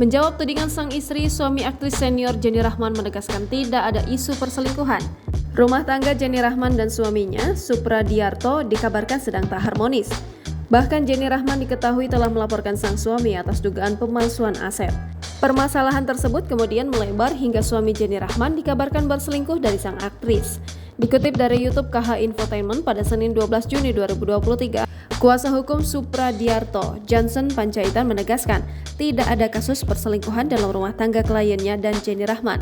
Menjawab tudingan sang istri, suami aktris senior Jenny Rahman menegaskan tidak ada isu perselingkuhan. Rumah tangga Jenny Rahman dan suaminya, Supradiarto, dikabarkan sedang tak harmonis. Bahkan Jenny Rahman diketahui telah melaporkan sang suami atas dugaan pemalsuan aset. Permasalahan tersebut kemudian melebar hingga suami Jenny Rahman dikabarkan berselingkuh dari sang aktris. Dikutip dari YouTube KH Infotainment pada Senin 12 Juni 2023, kuasa hukum Supradiarto, Johnson Panjaitan menegaskan tidak ada kasus perselingkuhan dalam rumah tangga kliennya dan Jenny Rahman.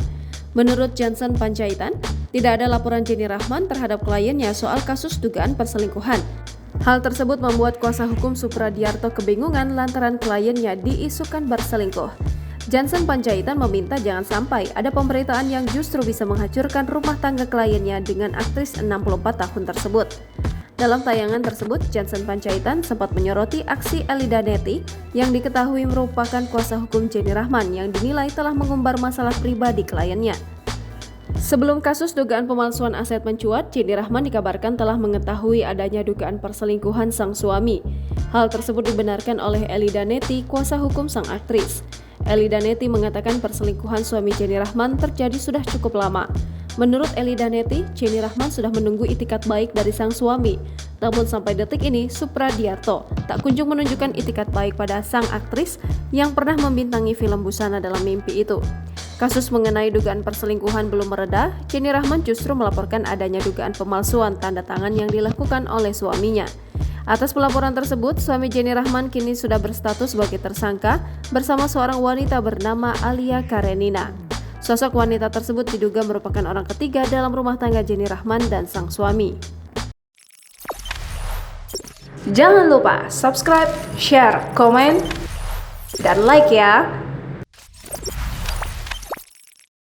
Menurut Johnson Panjaitan, tidak ada laporan Jenny Rahman terhadap kliennya soal kasus dugaan perselingkuhan. Hal tersebut membuat kuasa hukum Supradiarto kebingungan lantaran kliennya diisukan berselingkuh. Johnson Panjaitan meminta jangan sampai ada pemberitaan yang justru bisa menghancurkan rumah tangga kliennya dengan aktris 64 tahun tersebut. Dalam tayangan tersebut, Johnson Panjaitan sempat menyoroti aksi Elida Neti yang diketahui merupakan kuasa hukum Jenny Rahman yang dinilai telah mengumbar masalah pribadi kliennya. Sebelum kasus dugaan pemalsuan aset mencuat, Jenny Rahman dikabarkan telah mengetahui adanya dugaan perselingkuhan sang suami. Hal tersebut dibenarkan oleh Elida Neti, kuasa hukum sang aktris. Elida Neti mengatakan perselingkuhan suami Jenny Rahman terjadi sudah cukup lama. Menurut Elida Neti, Jenny Rahman sudah menunggu itikat baik dari sang suami. Namun sampai detik ini, Supradiarto tak kunjung menunjukkan itikat baik pada sang aktris yang pernah membintangi film Busana dalam Mimpi itu. Kasus mengenai dugaan perselingkuhan belum mereda, Jenny Rahman justru melaporkan adanya dugaan pemalsuan tanda tangan yang dilakukan oleh suaminya. Atas pelaporan tersebut, suami Jenny Rahman kini sudah berstatus sebagai tersangka bersama seorang wanita bernama Alia Karenina. Sosok wanita tersebut diduga merupakan orang ketiga dalam rumah tangga Jenny Rahman dan sang suami. Jangan lupa subscribe, share, komen, dan like ya!